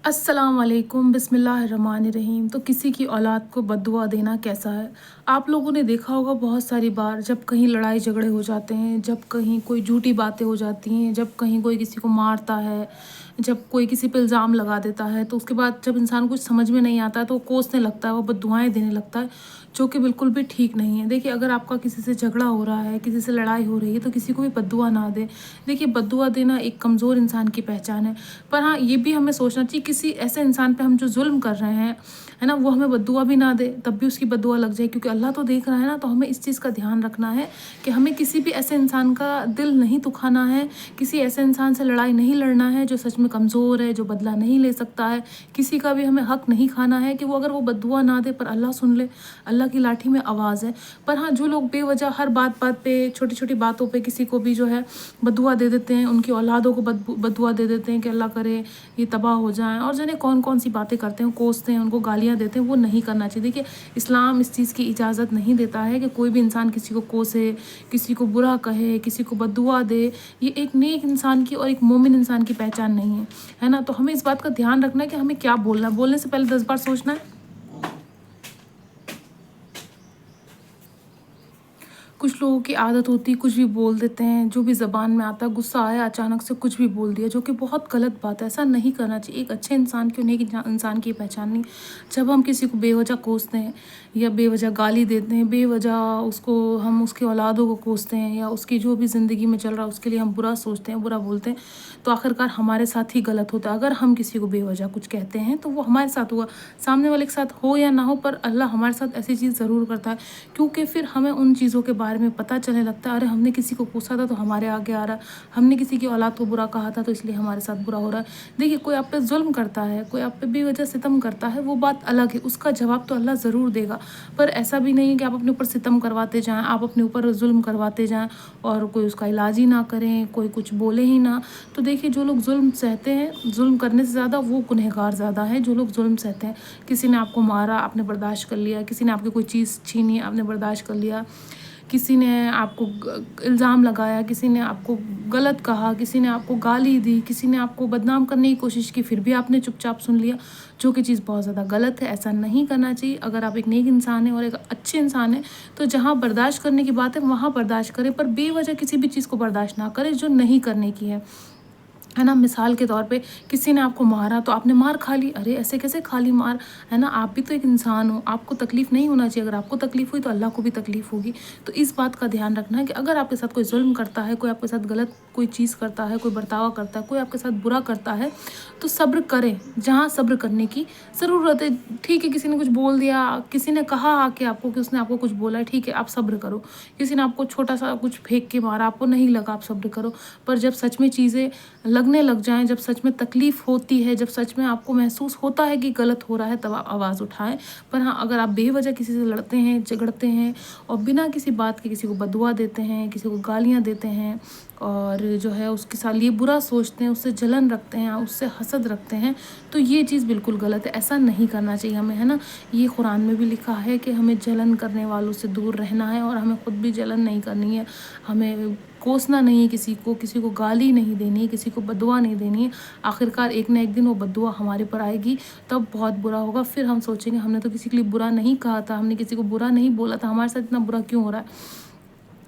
अस्सलाम वालेकुम, बिस्मिल्लाहिर्रहमानिर्रहीम। तो किसी की औलाद को बद्दुआ देना कैसा है? आप लोगों ने देखा होगा बहुत सारी बार, जब कहीं लड़ाई झगड़े हो जाते हैं, जब कहीं कोई झूठी बातें हो जाती हैं, जब कहीं कोई किसी को मारता है, जब कोई किसी पे इल्ज़ाम लगा देता है, तो उसके बाद जब इंसान कुछ समझ में नहीं आता है तो वो कोसने लगता है, वो बद्दुआएँ देने लगता है, जो कि बिल्कुल भी ठीक नहीं है। देखिए, अगर आपका किसी से झगड़ा हो रहा है, किसी से लड़ाई हो रही है, तो किसी को भी बद्दुआ ना दें। देखिए, बद्दुआ देना एक कमज़ोर इंसान की पहचान है। पर हाँ, ये भी हमें सोचना चाहिए, किसी ऐसे इंसान पे हम जो ज़ुल्म कर रहे हैं, है ना, वो हमें बद्दुआ भी ना दे, तब भी उसकी बद्दुआ लग जाए, क्योंकि अल्लाह तो देख रहा है ना। तो हमें इस चीज़ का ध्यान रखना है कि हमें किसी भी ऐसे इंसान का दिल नहीं दुखाना है, किसी ऐसे इंसान से लड़ाई नहीं लड़ना है जो सच में कमज़ोर है, जो बदला नहीं ले सकता है। किसी का भी हमें हक नहीं खाना है कि वो अगर वो बद्दुआ ना दे पर अल्लाह सुन ले। अल्लाह की लाठी में आवाज़ है। पर हाँ, जो लोग बेवजह हर बात बात पे, छोटी छोटी बातों पे किसी को भी जो है बद्दुआ दे देते हैं, उनकी औलादों को बद्दुआ दे देते हैं कि अल्लाह करे ये तबाह हो जाएँ, और जाने कौन कौन सी बातें करते हैं, कोसते हैं, उनको गालियाँ देते हैं, वो नहीं करना चाहिए। देखिए, इस्लाम इस चीज़ की इजाज़त नहीं देता है कि कोई भी इंसान किसी को कोसे, किसी को बुरा कहे, किसी को बद्दुआ दे। ये एक नेक इंसान की और एक मोमिन इंसान की पहचान नहीं है, है ना। तो हमें इस बात का ध्यान रखना है कि हमें क्या बोलना है। बोलने से पहले 10 बार सोचना है। कुछ लोगों की आदत होती है, कुछ भी बोल देते हैं, जो भी ज़बान में आता है, गुस्सा आया अचानक से कुछ भी बोल दिया, जो कि बहुत गलत बात है। ऐसा नहीं करना चाहिए। एक अच्छे इंसान की और नेक इंसान की पहचान नहीं। जब हम किसी को बेवजह कोसते हैं या बेवजह गाली देते हैं, बेवजह उसको हम उसकी औलादों को कोसते हैं, या उसकी जो भी ज़िंदगी में चल रहा है उसके लिए हम बुरा सोचते हैं, बुरा बोलते हैं, तो आखिरकार हमारे साथ ही गलत होता है। अगर हम किसी को बेवजह कुछ कहते हैं तो वो हमारे साथ हुआ, सामने वाले के साथ हो या ना हो, पर अल्लाह हमारे साथ ऐसी चीज़ ज़रूर करता है, क्योंकि फिर हमें उन चीज़ों के बारे में पता चलने लगता है। अरे, हमने किसी को कोसा था तो हमारे आगे आ रहा है, हमने किसी की औलाद को बुरा कहा था तो इसलिए हमारे साथ बुरा हो रहा है। देखिए, कोई आप पे जुल्म करता है, कोई आप पे बेवजह सितम करता है, वो बात अलग है, उसका जवाब तो अल्लाह ज़रूर देगा। पर ऐसा भी नहीं है कि आप अपने ऊपर सितम करवाते जाएँ, आप अपने ऊपर जुल्म करवाते जाएँ और कोई उसका इलाज ही ना करें, कोई कुछ बोले ही ना। तो देखिए, जो लोग जुल्म सहते हैं, जुल्म करने से ज़्यादा वो गुनहगार ज़्यादा है जो लोग जुल्म सहते हैं। किसी ने आपको मारा, आपने बर्दाश्त कर लिया, किसी ने आपकी कोई चीज़ छीनी, आपने बर्दाश्त कर लिया, किसी ने आपको इल्ज़ाम लगाया, किसी ने आपको गलत कहा, किसी ने आपको गाली दी, किसी ने आपको बदनाम करने की कोशिश की, फिर भी आपने चुपचाप सुन लिया, जो कि चीज़ बहुत ज़्यादा गलत है। ऐसा नहीं करना चाहिए। अगर आप एक नेक इंसान हैं और एक अच्छे इंसान हैं, तो जहाँ बर्दाश्त करने की बात है वहाँ बर्दाश्त करें, पर बेवजह किसी भी चीज़ को बर्दाश्त ना करें जो नहीं करने की है ना। मिसाल के तौर पे, किसी ने आपको मारा तो आपने मार खा ली। अरे, ऐसे कैसे खा ली मार, है ना। आप भी तो एक इंसान हो, आपको तकलीफ़ नहीं होना चाहिए। अगर आपको तकलीफ़ हुई तो अल्लाह को भी तकलीफ़ होगी। तो इस बात का ध्यान रखना है कि अगर आपके साथ कोई जुल्म करता है, कोई आपके साथ गलत कोई चीज़ करता है, कोई बर्तावा करता है, कोई आपके साथ बुरा करता है, तो सब्र करें, जहाँ सब्र करने की ज़रूरत है। ठीक है, किसी ने कुछ बोल दिया, किसी ने कहा आके आपको कि उसने आपको कुछ बोला है, ठीक है, आप सब्र करो। किसी ने आपको छोटा सा कुछ फेंक के मारा, आपको नहीं लगा, आप सब्र करो। पर जब सच में चीज़ें लगने लग जाएँ, जब सच में तकलीफ़ होती है, जब सच में आपको महसूस होता है कि गलत हो रहा है, तब आप आवाज़ उठाएँ। पर हाँ, अगर आप बेवजह किसी से लड़ते हैं, झगड़ते हैं और बिना किसी बात के किसी को बददुआ देते हैं, किसी को गालियाँ देते हैं, और जो है उसके साथ लिए बुरा सोचते हैं, उससे जलन रखते हैं, उससे हसद रखते हैं, तो ये चीज़ बिल्कुल गलत है। ऐसा नहीं करना चाहिए हमें, है ना। ये कुरान में भी लिखा है कि हमें जलन करने वालों से दूर रहना है, और हमें खुद भी जलन नहीं करनी है। हमें कोसना नहीं है किसी को गाली नहीं देनी है, किसी को बद्दुआ नहीं देनी है। आखिरकार एक ना एक दिन वो बद्दुआ हमारे पर आएगी, तब बहुत बुरा होगा। फिर हम सोचेंगे हमने तो किसी के लिए बुरा नहीं कहा था, हमने किसी को बुरा नहीं बोला था, हमारे साथ इतना बुरा क्यों हो रहा है।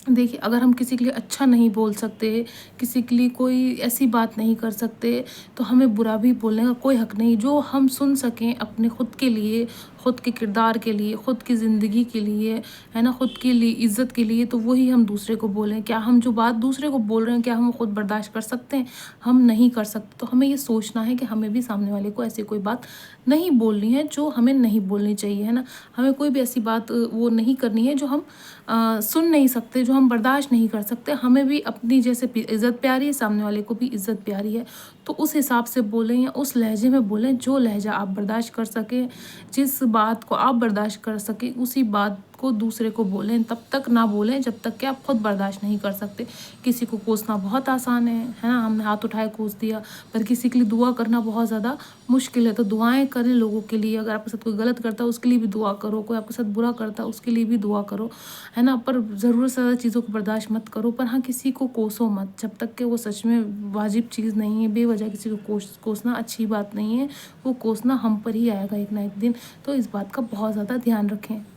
देखिए, अगर हम किसी के लिए अच्छा नहीं बोल सकते, किसी के लिए कोई ऐसी बात नहीं कर सकते, तो हमें बुरा भी बोलने का कोई हक़ नहीं। जो हम सुन सकें अपने खुद के लिए, खुद के किरदार के लिए, खुद की ज़िंदगी के लिए, है ना, खुद के लिए, इज़्ज़त के लिए, तो वही हम दूसरे को बोलें। क्या हम जो बात दूसरे को बोल रहे हैं, क्या हम खुद बर्दाश्त कर सकते हैं? हम नहीं कर सकते। तो हमें ये सोचना है कि हमें भी सामने वाले को ऐसी कोई बात नहीं बोलनी है जो हमें नहीं बोलनी चाहिए, है ना। हमें कोई भी ऐसी बात वो नहीं करनी है जो हम सुन नहीं सकते, जो हम बर्दाश्त नहीं कर सकते। हमें भी अपनी जैसे इज़्ज़त प्यारी है, सामने वाले को भी इज़्ज़त प्यारी है, तो उस हिसाब से बोलें या उस लहजे में बोलें जो लहजा आप बर्दाश्त कर सकें। जिस बात को आप बर्दाश्त कर सकें, उसी बात को दूसरे को बोलें, तब तक ना बोलें जब तक कि आप खुद बर्दाश्त नहीं कर सकते। किसी को कोसना बहुत आसान है ना, हमने हाथ उठाए कोस दिया, पर किसी के लिए दुआ करना बहुत ज़्यादा मुश्किल है। तो दुआएं करें लोगों के लिए, अगर आपके साथ कोई गलत करता है उसके लिए भी दुआ करो, कोई आपके साथ बुरा करता है उसके लिए भी दुआ करो, है ना। पर ज़रूरत से ज़्यादा चीज़ों को बर्दाश्त मत करो। पर हाँ, किसी को कोसो मत जब तक कि वो सच में वाजिब चीज़ नहीं है। बेवजह किसी को कोसना अच्छी बात नहीं है, वो कोसना हम पर ही आएगा एक ना एक दिन। तो इस बात का बहुत ज़्यादा ध्यान रखें।